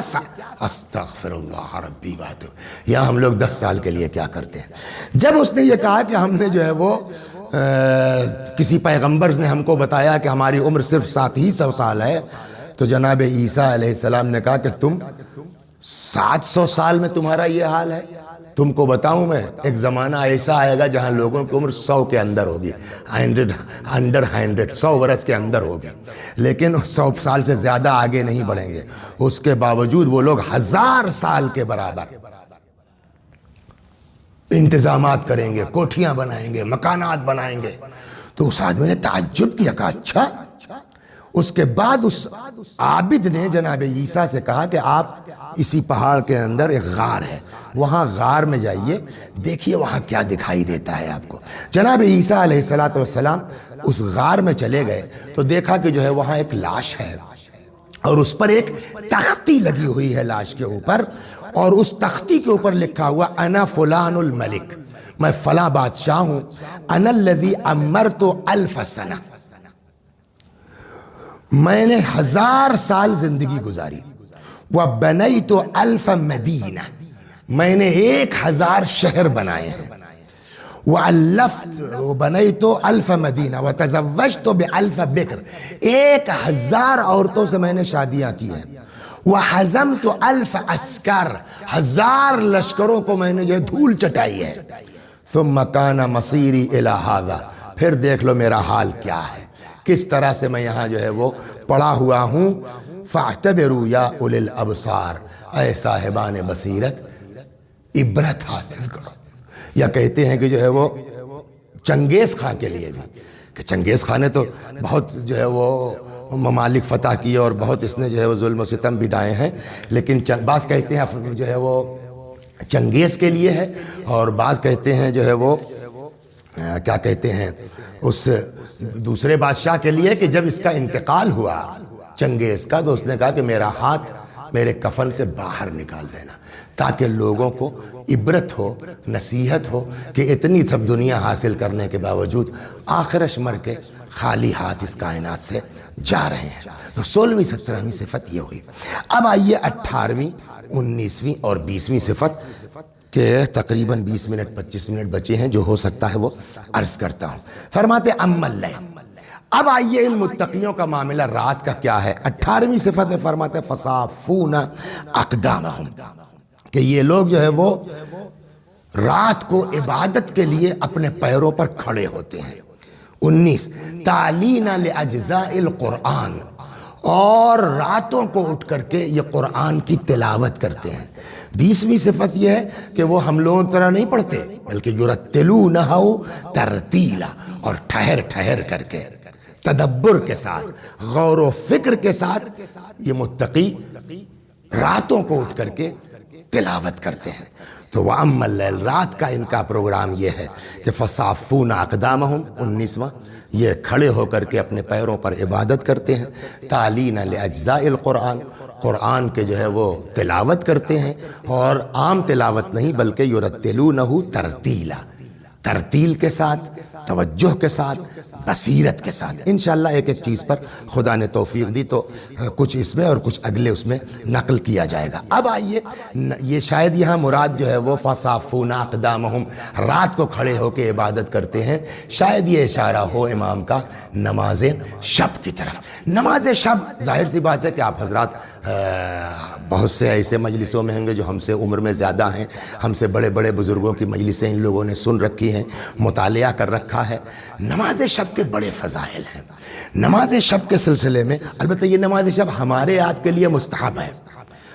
استغفر اللہ ربی واتو، یا ہم لوگ 10 سال کے لیے کیا کرتے ہیں۔ جب اس نے یہ کہا کہ ہم نے جو ہے وہ کسی پیغمبر نے ہم کو بتایا کہ ہماری عمر صرف 700 سال ہے، تو جناب عیسیٰ علیہ السلام نے کہا کہ تم 700 سال میں تمہارا یہ حال ہے؟ تم کو بتاؤں میں، ایک زمانہ ایسا آئے گا جہاں لوگوں کی عمر 100 کے اندر ہوگی، 100 برس کے اندر ہوگی، لیکن 100 سال سے زیادہ آگے نہیں بڑھیں گے۔ اس کے باوجود وہ لوگ 1000 سال کے برابر انتظامات کریں گے، کوٹھیاں بنائیں گے، مکانات بنائیں گے۔ تو اس آدمی نے تعجب کیا، کہا اچھا۔ اس کے بعد اس عابد نے جناب عیسیٰ سے کہا کہ آپ اسی پہاڑ کے اندر ایک غار ہے، وہاں غار میں جائیے، دیکھیے وہاں کیا دکھائی دیتا ہے آپ کو۔ جناب عیسیٰ علیہ السلام اس غار میں چلے گئے تو دیکھا کہ جو ہے وہاں ایک لاش ہے، اور اس پر ایک تختی لگی ہوئی ہے لاش کے اوپر، اور اس تختی کے اوپر لکھا ہوا انا فلان الملک، میں فلاں بادشاہ ہوں، انا الذی امرت 1000 سنہ، میں نے 1000 سال زندگی گزاری، وبنیت 1000 مدینہ، میں نے 1000 شہر بنائے ہیں، وَأَلَّفْتُ وَبَنَيْتُ 1000 مدینہ وَتَزَوَّجْتُ ب1000 بکر، 1000 عورتوں سے میں نے شادیاں کی ہیں، وَحَزَمْتُ 1000 عسکر، 1000 لشکروں کو میں نے جو دھول چٹائی ہے، ثُمَّ كَانَ مَصِيرِي إِلَى هَذَا، پھر دیکھ لو میرا حال کیا ہے، کس طرح سے میں یہاں جو ہے وہ پڑا ہوا ہوں، فَاعْتَبِرُوا يَا أُولِي الْأَبْصَارِ، اے صاحبان بصیرت عبرت حاصل کرو۔ یا کہتے ہیں کہ جو ہے وہ چنگیز خان کے لیے بھی، کہ چنگیز خان نے تو بہت جو ہے وہ ممالک فتح کیے اور بہت اس نے جو ہے وہ ظلم و ستم بھی ڈھائے ہیں، لیکن بعض کہتے ہیں جو ہے وہ چنگیز کے لیے ہے، اور بعض کہتے ہیں جو ہے وہ کیا کہتے ہیں اس دوسرے بادشاہ کے لیے، کہ جب اس کا انتقال ہوا چنگیز کا تو اس نے کہا کہ میرا ہاتھ میرے کفن سے باہر نکال دینا، تاکہ لوگوں کو عبرت ہو، نصیحت ہو کہ اتنی سب دنیا حاصل کرنے کے باوجود آخرش مر کے خالی ہاتھ اس کائنات سے جا رہے ہیں۔ تو 16ویں 17ویں صفت یہ ہوئی۔ اب آئیے 18ویں 19ویں اور 20ویں صفت کے تقریباً 20 منٹ 25 منٹ بچے ہیں، جو ہو سکتا ہے وہ عرض کرتا ہوں۔ فرماتے اما اللیل، اب آئیے ان متقیوں کا معاملہ رات کا کیا ہے۔ 18ویں صفت میں فرماتے فصافون اقدامہم، کہ یہ لوگ جو ہے وہ رات کو عبادت کے لیے اپنے پیروں پر کھڑے ہوتے ہیں۔ 19 تعلین لاجزاء القرآن، اور راتوں کو اٹھ کر کے یہ قرآن کی تلاوت کرتے ہیں۔ 20ویں صفت یہ ہے کہ وہ ہم لوگوں طرح نہیں پڑھتے، بلکہ یرتلونہ ترتیلا، اور ٹھہر ٹھہر کر کے تدبر کے ساتھ غور و فکر کے ساتھ یہ متقی راتوں کو اٹھ کر کے تلاوت کرتے ہیں۔ تو وَأَمَّا اللَّيْلِ، رات کا ان کا پروگرام یہ ہے کہ فَصَافُونَ أَقْدَامَهُمْ، 19واں، یہ کھڑے ہو کر کے اپنے پیروں پر عبادت کرتے ہیں۔ تعلین لأجزاء القرآن، قرآن کے جو ہے وہ تلاوت کرتے ہیں، اور عام تلاوت نہیں بلکہ یرتلونہ ترتیلا، ترتیل کے ساتھ، توجہ کے ساتھ، بصیرت کے ساتھ۔ انشاءاللہ ایک ایک چیز پر خدا نے توفیق دی تو کچھ اس میں اور کچھ اگلے اس میں نقل کیا جائے گا۔ اب آئیے، یہ شاید یہاں مراد جو ہے وہ فصافون اقدامہم، رات کو کھڑے ہو کے عبادت کرتے ہیں، شاید یہ اشارہ ہو امام کا نماز شب کی طرف۔ نماز شب ظاہر سی بات ہے کہ آپ حضرات بہت سے ایسے مجلسوں میں ہوں گے جو ہم سے عمر میں زیادہ ہیں، ہم سے بڑے بڑے بزرگوں کی مجلسیں ان لوگوں نے سن رکھی ہیں، مطالعہ کر رکھا ہے۔ نماز شب کے بڑے فضائل ہیں۔ نماز شب کے سلسلے میں البتہ یہ نماز شب ہمارے آپ کے لیے مستحب ہے،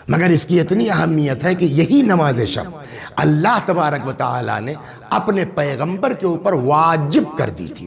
مگر اس کی اتنی اہمیت ہے کہ یہی نماز شب اللہ تبارک و تعالی نے اپنے پیغمبر کے اوپر واجب کر دی تھی۔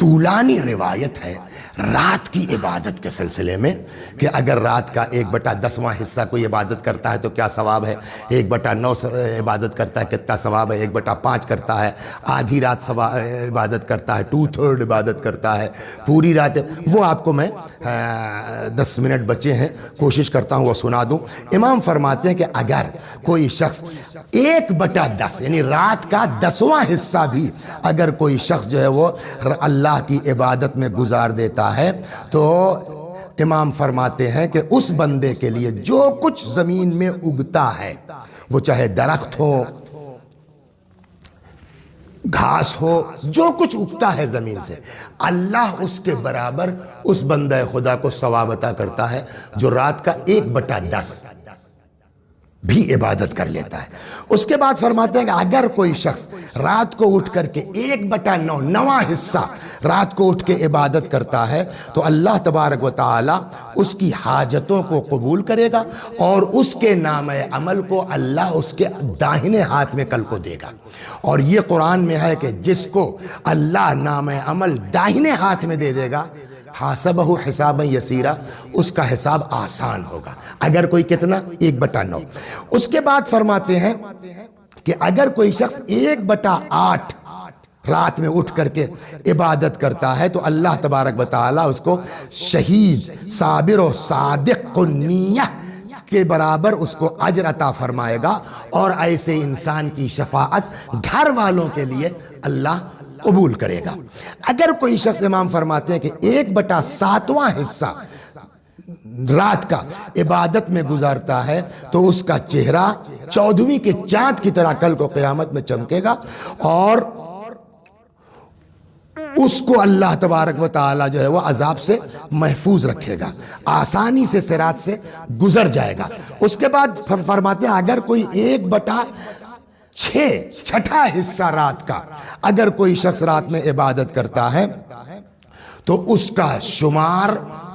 طولانی روایت ہے رات کی عبادت کے سلسلے میں کہ اگر رات کا 1/10واں حصہ کوئی عبادت کرتا ہے تو کیا ثواب ہے، 1/9 عبادت کرتا ہے کتنا ثواب ہے، 1/5 کرتا ہے، آدھی رات عبادت کرتا ہے، 2/3 عبادت کرتا ہے، پوری رات۔ وہ آپ کو میں 10 منٹ بچے ہیں، کوشش کرتا ہوں وہ سنا دوں۔ امام فرماتے ہیں کہ اگر کوئی شخص 1/10 یعنی رات کا 10واں حصہ بھی اگر کوئی شخص جو ہے وہ اللہ کی عبادت میں گزار دیتا ہے تو امام فرماتے ہیں کہ اس بندے کے لیے جو کچھ زمین میں اگتا ہے، وہ چاہے درخت ہو، گھاس ہو، جو کچھ اگتا ہے زمین سے، اللہ اس کے برابر اس بندہ خدا کو ثواب عطا کرتا ہے جو رات کا 1/10 بھی عبادت کر لیتا ہے۔ اس کے بعد فرماتے ہیں کہ اگر کوئی شخص رات کو اٹھ کر کے 1/9 نواں حصہ رات کو اٹھ کے عبادت کرتا ہے تو اللہ تبارک و تعالی اس کی حاجتوں کو قبول کرے گا اور اس کے نامہ عمل کو اللہ اس کے داہنے ہاتھ میں کل کو دے گا۔ اور یہ قرآن میں ہے کہ جس کو اللہ نامہ عمل داہنے ہاتھ میں دے دے گا، حاسبہ حسابا یسیرا، اس کا حساب آسان ہوگا۔ اگر کوئی کتنا 1/9۔ اس کے بعد فرماتے ہیں کہ اگر کوئی شخص 1/8 رات میں اٹھ کر کے عبادت کرتا ہے تو اللہ تبارک و تعالیٰ اس کو شہید، صابر و صادق النیہ کے برابر اس کو اجر عطا فرمائے گا، اور ایسے انسان کی شفاعت گھر والوں کے لیے اللہ قبول کرے گا۔ اگر کوئی شخص، امام فرماتے ہیں کہ 1/7واں حصہ رات کا عبادت میں گزارتا ہے تو اس کا چہرہ 14ویں کے چاند کی طرح کل کو قیامت میں چمکے گا، اور اس کو اللہ تبارک و تعالی جو ہے وہ عذاب سے محفوظ رکھے گا، آسانی سے صراط سے گزر جائے گا۔ اس کے بعد فرماتے ہیں اگر کوئی 1/6 حصہ رات کا اگر کوئی شخص رات میں عبادت کرتا ہے تو اس کا شمار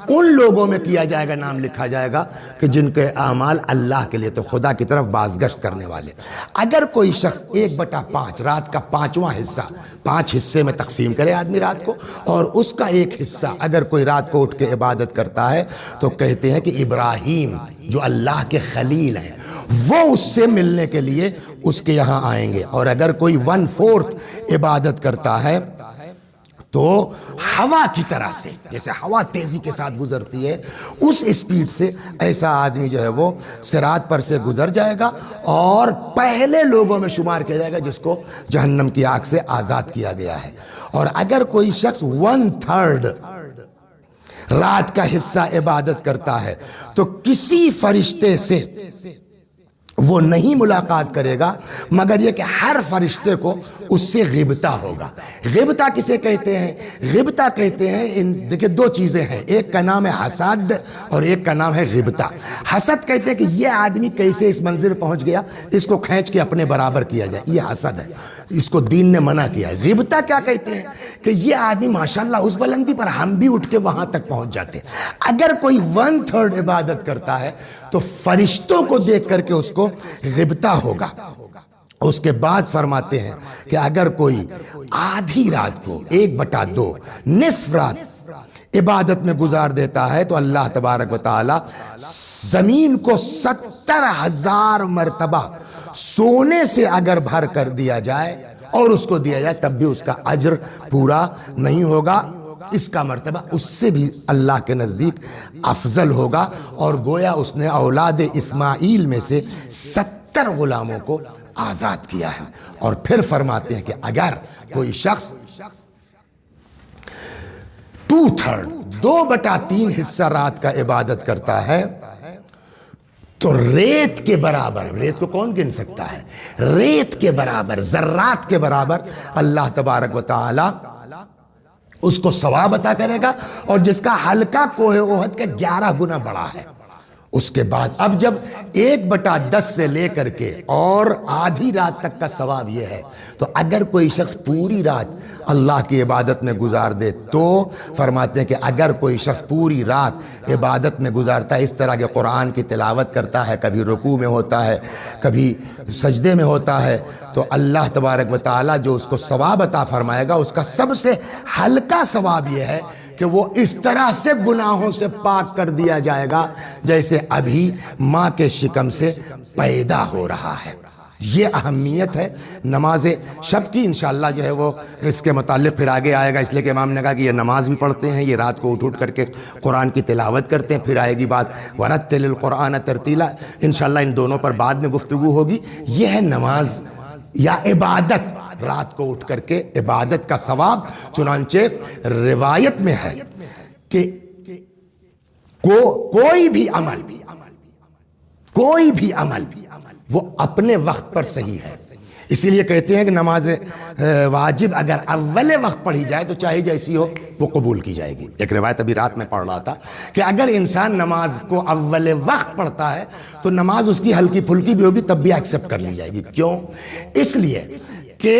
ان لوگوں میں کیا جائے گا، نام لکھا جائے گا کہ جن کے اعمال اللہ کے لیے تو خدا کی طرف بازگشت کرنے والے۔ اگر کوئی شخص 1/5 رات کا 5واں حصہ 5 حصے میں تقسیم کرے آدمی رات کو، اور اس کا 1 حصہ اگر کوئی رات کو اٹھ کے عبادت کرتا ہے تو کہتے ہیں کہ ابراہیم جو اللہ کے خلیل ہیں وہ اس سے ملنے کے لیے اس کے یہاں آئیں گے۔ اور اگر کوئی 1/4 عبادت کرتا ہے تو ہوا کی طرح سے، جیسے ہوا تیزی کے ساتھ گزرتی ہے اس اسپیڈ سے ایسا آدمی جو ہے وہ صراط پر سے گزر جائے گا اور پہلے لوگوں میں شمار کیا جائے گا جس کو جہنم کی آگ سے آزاد کیا گیا ہے۔ اور اگر کوئی شخص 1/3 رات کا حصہ عبادت کرتا ہے تو کسی فرشتے سے وہ نہیں ملاقات کرے گا مگر یہ کہ ہر فرشتے کو اس سے غبطہ ہوگا۔ غبطہ کسے کہتے ہیں؟ غبطہ کہتے ہیں، دیکھیں 2 چیزیں ہیں، ایک کا نام ہے حسد اور ایک کا نام ہے غبطہ۔ حسد کہتے ہیں کہ یہ آدمی کیسے اس منزل پہنچ گیا، اس کو کھینچ کے اپنے برابر کیا جائے، یہ حسد ہے، اس کو دین نے منع کیا ہے۔ غبطہ کیا کہتے ہیں کہ یہ آدمی ماشاءاللہ اس بلندی پر ہم بھی اٹھ کے وہاں تک پہنچ جاتے۔ اگر کوئی 1/3 عبادت کرتا ہے تو فرشتوں کو دیکھ کر کے اس کو غبطہ ہوگا۔ اس کے بعد فرماتے ہیں کہ اگر کوئی آدھی رات کو 1/2 نصف رات عبادت میں گزار دیتا ہے تو اللہ تبارک و تعالی زمین کو 70,000 مرتبہ سونے سے اگر بھر کر دیا جائے اور اس کو دیا جائے تب بھی اس کا اجر پورا نہیں ہوگا، اس کا مرتبہ اس سے بھی اللہ کے نزدیک افضل ہوگا، اور گویا اس نے اولاد اسماعیل میں سے 70 غلاموں کو آزاد کیا ہے۔ اور پھر فرماتے ہیں کہ اگر کوئی شخص 2/3 حصہ رات کا عبادت کرتا ہے تو ریت کے برابر، ریت کو کون گن سکتا ہے، ریت کے برابر، ذرات کے برابر اللہ تبارک و تعالی اس کو ثواب عطا کرے گا، اور جس کا حلقہ کوہ احد کا 11 گنا بڑا ہے اس کے بعد اب جب 1/10 سے لے کر کے اور آدھی رات تک کا ثواب یہ ہے، تو اگر کوئی شخص پوری رات اللہ کی عبادت میں گزار دے تو فرماتے ہیں کہ اگر کوئی شخص پوری رات عبادت میں گزارتا ہے، اس طرح کے قرآن کی تلاوت کرتا ہے، کبھی رکوع میں ہوتا ہے، کبھی سجدے میں ہوتا ہے، تو اللہ تبارک و تعالیٰ جو اس کو ثواب عطا فرمائے گا، اس کا سب سے ہلکا ثواب یہ ہے کہ وہ اس طرح سے گناہوں سے پاک کر دیا جائے گا جیسے ابھی ماں کے شکم سے پیدا ہو رہا ہے۔ یہ اہمیت ہے نماز شب کی۔ انشاءاللہ جو ہے وہ اس کے متعلق پھر آگے آئے گا، اس لیے کہ امام نے کہا کہ یہ نماز بھی پڑھتے ہیں، یہ رات کو اٹھ کر کے قرآن کی تلاوت کرتے ہیں، پھر آئے گی بات وَرَتِّلِ الْقُرْآنَ تَرْتِیلًا۔ انشاءاللہ ان دونوں پر بعد میں گفتگو ہوگی۔ یہ ہے نماز یا عبادت، رات کو اٹھ کر کے عبادت کا ثواب۔ چنانچہ روایت میں ہے کہ کوئی بھی عمل وہ اپنے وقت پر صحیح ہے۔ اسی لیے کہتے ہیں کہ نماز واجب اگر اول وقت پڑھی جائے تو چاہے جیسی ہو وہ قبول کی جائے گی۔ ایک روایت ابھی رات میں پڑھ رہا تھا کہ اگر انسان نماز کو اول وقت پڑھتا ہے تو نماز اس کی ہلکی پھلکی بھی ہوگی تب بھی ایکسیپٹ کر لی جائے گی۔ کیوں؟ اس لیے کہ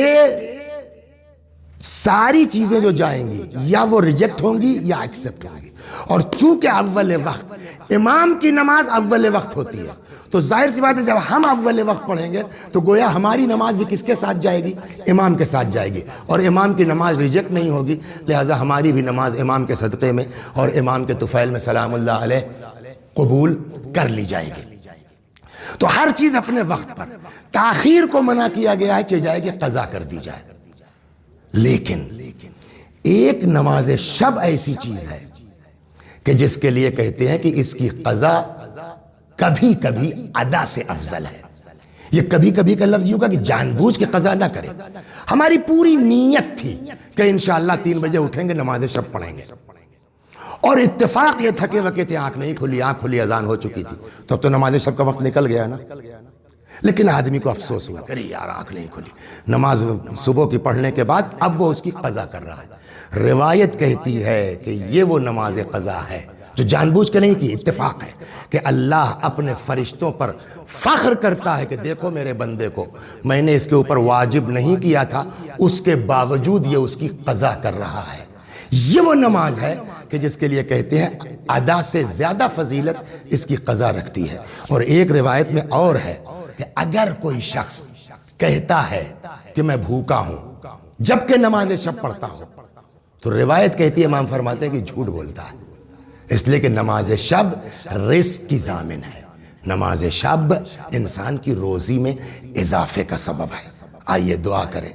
ساری چیزیں جو جائیں گی یا وہ ریجیکٹ ہوں گی یا ایکسیپٹ ہوں گی، اور چونکہ اول وقت امام کی نماز اول وقت ہوتی ہے تو ظاہر سی بات ہے جب ہم اول وقت پڑھیں گے تو گویا ہماری نماز بھی کس کے ساتھ جائے گی؟ امام کے ساتھ جائے گی، اور امام کی نماز ریجیکٹ نہیں ہوگی، لہٰذا ہماری بھی نماز امام کے صدقے میں اور امام کے طفیل میں سلام اللہ علیہ قبول کر لی جائے گی۔ تو ہر چیز اپنے وقت پر، تاخیر کو منع کیا گیا ہے، چاہے جائے کہ قضا کر دی جائے۔ لیکن ایک نماز شب ایسی چیز ہے کہ جس کے لیے کہتے ہیں کہ اس کی قضا کبھی کبھی ادا سے افضل ہے۔ یہ کبھی کبھی کا لفظ یوں کا کہ جان بوجھ کے قضا نہ کرے، ہماری پوری نیت تھی کہ انشاءاللہ 3 بجے اٹھیں گے، نماز شب پڑھیں گے، اور اتفاق یہ تھکے وقت تھے، آنکھ نہیں کھلی، آنکھ کھلی اذان ہو چکی تھی، تو اب تو نماز شب کا وقت نکل گیا نا۔ لیکن آدمی کو افسوس ہوا کہ یار آنکھ نہیں کھلی، نماز صبح کی پڑھنے کے بعد اب وہ اس کی قضا کر رہا ہے۔ روایت کہتی ہے کہ یہ وہ نماز قضا ہے جو جان بوجھ کے نہیں کی، اتفاق ہے کہ اللہ اپنے فرشتوں پر فخر کرتا ہے کہ دیکھو میرے بندے کو، میں نے اس کے اوپر واجب نہیں کیا تھا، اس کے باوجود یہ اس کی قضا کر رہا ہے۔ یہ وہ نماز ہے کہ جس کے لیے کہتے ہیں ادا سے زیادہ فضیلت اس کی قضا رکھتی ہے۔ اور ایک روایت میں اور ہے کہ اگر کوئی شخص کہتا ہے کہ میں بھوکا ہوں جبکہ نماز شب پڑھتا ہوں، تو روایت کہتی ہے، امام فرماتے ہیں کہ جھوٹ بولتا ہے، اس لیے کہ نماز شب رزق کی ضامن ہے، نماز شب انسان کی روزی میں اضافے کا سبب ہے۔ آئیے دعا کریں،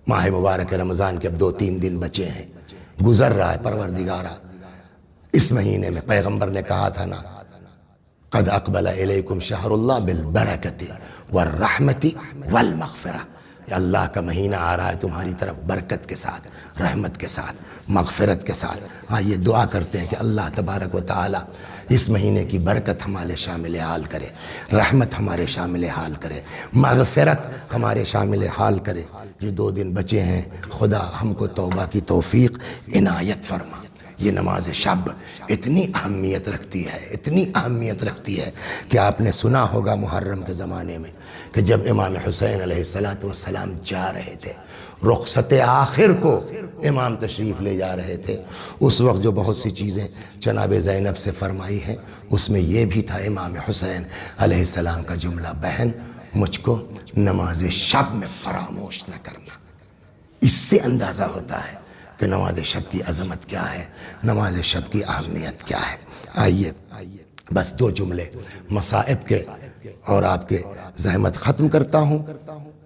ماہ مبارک رمضان کے اب 2-3 دن بچے ہیں، گزر رہا ہے۔ پروردگارہ اس مہینے میں پیغمبر نے کہا تھا نا، قد اقبل الیکم شہر اللہ بالبرکۃ والرحمۃ والمغفرہ، کہ اللہ کا مہینہ آ رہا ہے تمہاری طرف برکت کے ساتھ، رحمت کے ساتھ، مغفرت کے ساتھ۔ یہ دعا کرتے ہیں کہ اللہ تبارک و تعالی اس مہینے کی برکت ہمارے شامل حال کرے، رحمت ہمارے شامل حال کرے، مغفرت ہمارے شامل حال کرے۔ یہ 2 دن بچے ہیں، خدا ہم کو توبہ کی توفیق عنایت فرما۔ یہ نماز شب اتنی اہمیت رکھتی ہے، اتنی اہمیت رکھتی ہے کہ آپ نے سنا ہوگا محرم کے زمانے میں کہ جب امام حسین علیہ السلام جا رہے تھے، رخصت آخر کو امام تشریف لے جا رہے تھے، اس وقت جو بہت سی چیزیں جناب زینب سے فرمائی ہیں، اس میں یہ بھی تھا امام حسین علیہ السلام کا جملہ، بہن مجھ کو نماز شب میں فراموش نہ کرنا۔ اس سے اندازہ ہوتا ہے کہ نماز شب کی عظمت کیا ہے، نماز شب کی اہمیت کیا ہے۔ آئیے بس 2 جملے مصائب کے اور آپ کے زحمت ختم کرتا ہوں۔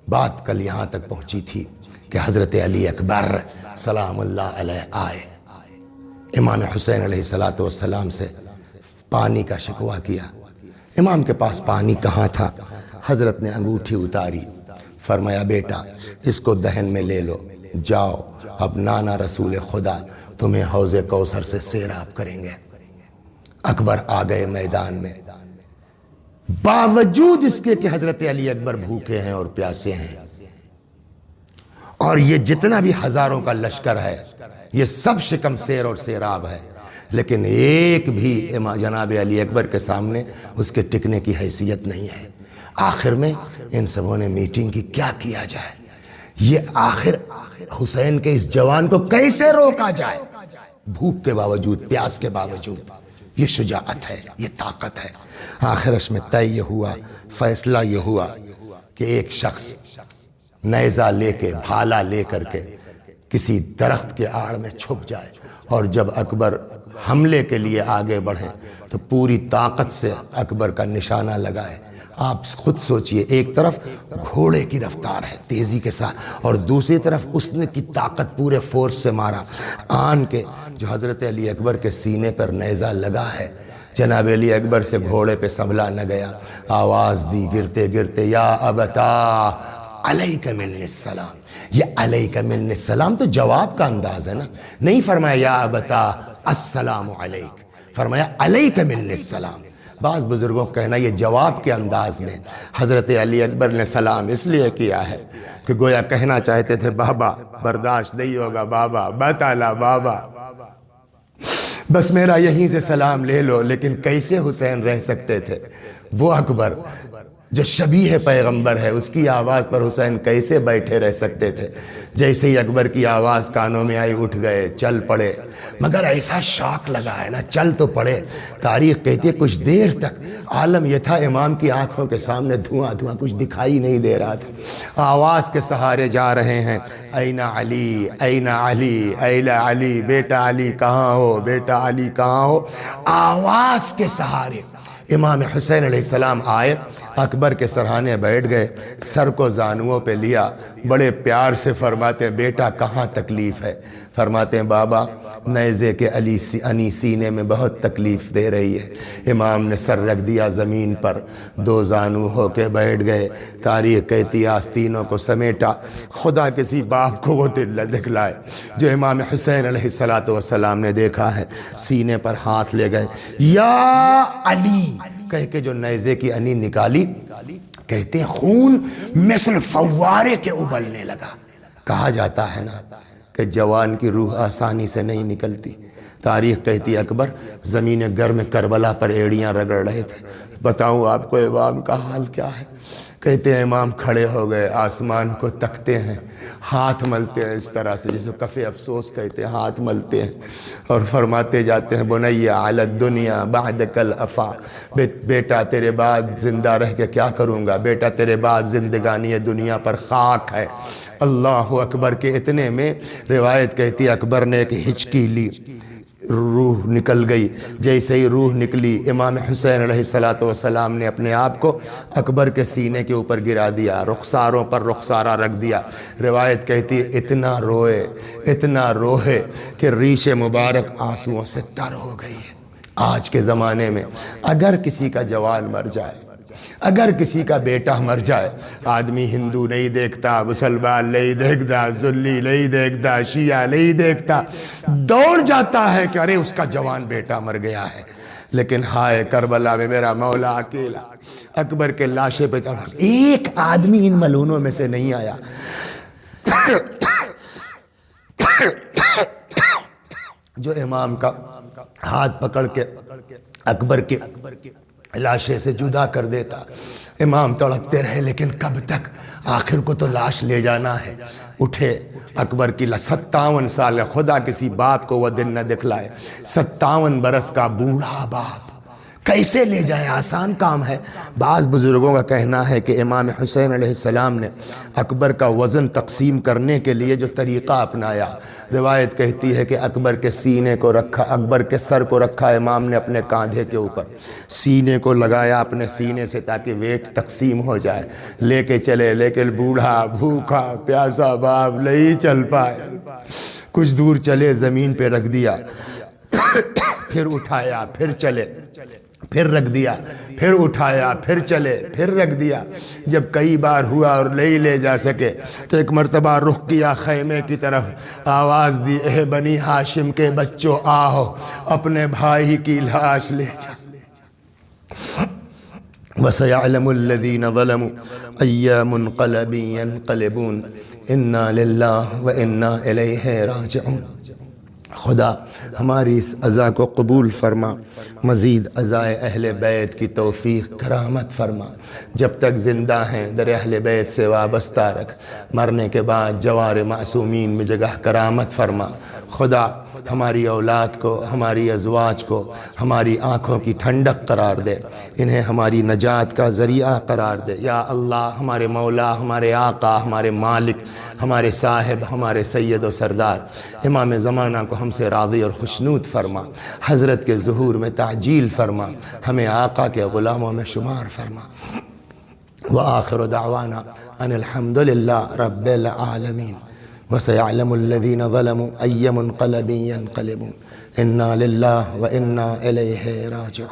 بات کل یہاں تک پہنچی تھی کہ حضرت علی اکبر سلام اللہ علیہ آئے، امام حسین علیہ السلام سے پانی کا شکوہ کیا۔ امام کے پاس پانی کہاں تھا؟ حضرت نے انگوٹھی اتاری، فرمایا بیٹا اس کو دہن میں لے لو، جاؤ اب نانا رسول خدا تمہیں حوض کوثر سے سیراب کریں گے۔ اکبر آ گئے میدان میں، باوجود اس کے کہ حضرت علی اکبر بھوکے ہیں اور پیاسے ہیں، اور یہ جتنا بھی ہزاروں کا لشکر ہے یہ سب شکم سیر اور سیراب ہے، لیکن ایک بھی جناب علی اکبر کے سامنے اس کے ٹکنے کی حیثیت نہیں ہے۔ آخر میں ان سبوں نے میٹنگ کی، کیا کیا جائے، یہ آخر حسین کے اس جوان کو کیسے روکا جائے، بھوک کے باوجود، پیاس کے باوجود۔ یہ شجاعت ہے، یہ طاقت ہے۔ آخرش میں طے یہ ہوا، فیصلہ یہ ہوا کہ ایک شخص نیزہ لے کے، بھالا لے کر کے کسی درخت کے آڑ میں چھپ جائے، اور جب اکبر حملے کے لیے آگے بڑھیں تو پوری طاقت سے اکبر کا نشانہ لگائے۔ آپ خود سوچئے، ایک طرف گھوڑے کی رفتار ہے تیزی کے ساتھ، اور دوسری طرف اس نے کی طاقت پورے فورس سے مارا، آن کے جو حضرت علی اکبر کے سینے پر نیزہ لگا ہے، جناب علی اکبر سے گھوڑے پہ سنبھلا نہ گیا، آواز دی گرتے گرتے، یا ابتا علیک منی السلام۔ یہ علیک منی السلام تو جواب کا انداز ہے نا، نہیں فرمایا یا ابتا السلام علیک، فرمایا علیک منی السلام۔ بعض بزرگوں کو کہنا یہ جواب کے انداز میں حضرت علی اکبر نے سلام اس لیے کیا ہے کہ گویا کہنا چاہتے تھے بابا برداشت نہیں ہوگا، بابا بتالا، بابا بس میرا یہیں سے سلام لے لو۔ لیکن کیسے حسین رہ سکتے تھے؟ وہ اکبر جو شبیہ پیغمبر ہے، اس کی آواز پر حسین کیسے بیٹھے رہ سکتے تھے؟ جیسے ہی اکبر کی آواز کانوں میں آئی، اٹھ گئے، چل پڑے، مگر ایسا شوق لگا ہے نا، چل تو پڑے۔ تاریخ کہتی ہے کچھ دیر تک عالم یہ تھا، امام کی آنکھوں کے سامنے دھواں دھواں، کچھ دکھائی نہیں دے رہا تھا، آواز کے سہارے جا رہے ہیں، این علی، این علی، این علی، بیٹا علی کہاں ہو، بیٹا علی کہاں ہو، آواز کے سہارے۔ امام حسین علیہ السلام آئے، اکبر کے سرہانے بیٹھ گئے، سر کو زانوؤں پہ لیا، بڑے پیار سے فرماتے ہیں بیٹا کہاں تکلیف ہے؟ فرماتے ہیں بابا نیزے کے انی سینے میں بہت تکلیف دے رہی ہے۔ امام نے سر رکھ دیا زمین پر، دو زانو ہو کے بیٹھ گئے۔ تاریخ کہتی آستینوں کو سمیٹا، خدا کسی باپ کو وہ دل دکھلائے جو امام حسین علیہ السلام نے دیکھا ہے، سینے پر ہاتھ لے گئے، یا علی کہہ کے جو نیزے کی انی نکالی، کہتے ہیں خون مثل فوارے کے ابلنے لگا۔ کہا جاتا ہے نا کہ جوان کی روح آسانی سے نہیں نکلتی۔ تاریخ کہتی ہے اکبر زمین گرم کربلا پر ایڑیاں رگڑ رہے تھے۔ بتاؤں آپ کو امام کا حال کیا ہے؟ کہتے ہیں امام کھڑے ہو گئے، آسمان کو تکتے ہیں، ہاتھ ملتے ہیں اس طرح سے جسے کف افسوس کہتے ہیں، ہاتھ ملتے ہیں اور فرماتے جاتے ہیں بنی علی الدنیا بعدک الافا، بیٹا تیرے بعد زندہ رہ کے کیا کروں گا، بیٹا تیرے بعد زندگانی دنیا پر خاک ہے۔ اللہ اکبر کے اتنے میں روایت کہتی ہے اکبر نے ایک ہچکی لی، روح نکل گئی۔ جیسے ہی روح نکلی، امام حسین علیہ السلام نے اپنے آپ کو اکبر کے سینے کے اوپر گرا دیا، رخساروں پر رخسارہ رکھ دیا۔ روایت کہتی ہے اتنا روئے کہ ریش مبارک آنسوؤں سے تر ہو گئی ہے۔ آج کے زمانے میں اگر کسی کا جوان مر جائے، اگر کسی کا بیٹا مر جائے، آدمی ہندو نہیں دیکھتا، مسلمان نہیں دیکھتا، سنی نہیں دیکھتا، شیعہ نہیں دیکھتا، دوڑ جاتا ہے کہ ارے اس کا جوان بیٹا مر گیا ہے۔ لیکن ہائے کربلا میں میرا مولا اکیلا، اکبر کے لاشے پہ ایک آدمی ان ملونوں میں سے نہیں آیا۔ جو امام کا ہاتھ پکڑ کے اکبر کے لاشے سے جدا کر دیتا۔ امام تڑپتے رہے، لیکن کب تک؟ آخر کو تو لاش لے جانا ہے۔ اٹھے اکبر کی 57 سال، خدا کسی باپ کو وہ دن نہ دکھلائے، 57 برس کا بوڑھا باپ کیسے لے جائے؟ آسان کام ہے؟ بعض بزرگوں کا کہنا ہے کہ امام حسین علیہ السلام نے اکبر کا وزن تقسیم کرنے کے لیے جو طریقہ اپنایا، روایت کہتی ہے کہ اکبر کے سینے کو رکھا، اکبر کے سر کو رکھا امام نے اپنے کاندھے کے اوپر، سینے کو لگایا اپنے سینے سے تاکہ ویٹ تقسیم ہو جائے، لے کے چلے، لیکن بوڑھا بھوکا پیاسا باپ نہیں چل پائے۔ کچھ دور چلے، زمین پہ رکھ دیا، پھر اٹھایا، پھر چلے، پھر رکھ دیا، پھر اٹھایا، پھر چلے، پھر رکھ دیا۔ جب کئی بار ہوا اور نہیں لے جا سکے تو ایک مرتبہ رخ کیا خیمے کی طرف، آواز دی اے بنی ہاشم کے بچوں آؤ، اپنے بھائی کی لاش لے جا۔ وَسَيَعْلَمُ الَّذِينَ ظَلَمُوا أَيَّ مُنْقَلَبٍ يَنْقَلِبُونَ إِنَّا لِلَّهِ وَإِنَّا إِلَيْهِ رَاجِعُونَ۔ خدا ہماری اس عزا کو قبول فرما، مزید عزائے اہل بیت کی توفیق کرامت فرما، جب تک زندہ ہیں در اہل بیت سے وابستہ رکھ، مرنے کے بعد جوار معصومین میں جگہ کرامت فرما۔ خدا ہماری اولاد کو، ہماری ازواج کو ہماری آنکھوں کی ٹھنڈک قرار دے، انہیں ہماری نجات کا ذریعہ قرار دے۔ یا اللہ ہمارے مولا، ہمارے آقا، ہمارے مالک، ہمارے صاحب، ہمارے سید و سردار امام زمانہ کو ہم سے راضی اور خوشنود فرما، حضرت کے ظہور میں تعجیل فرما، ہمیں آقا کے غلاموں میں شمار فرما۔ وآخر دعوانا ان الحمد للہ رب العالمین۔ وسيعلم الذين ظلموا أي منقلب ينقلبون۔ إنا لله وإنا إليه راجعون۔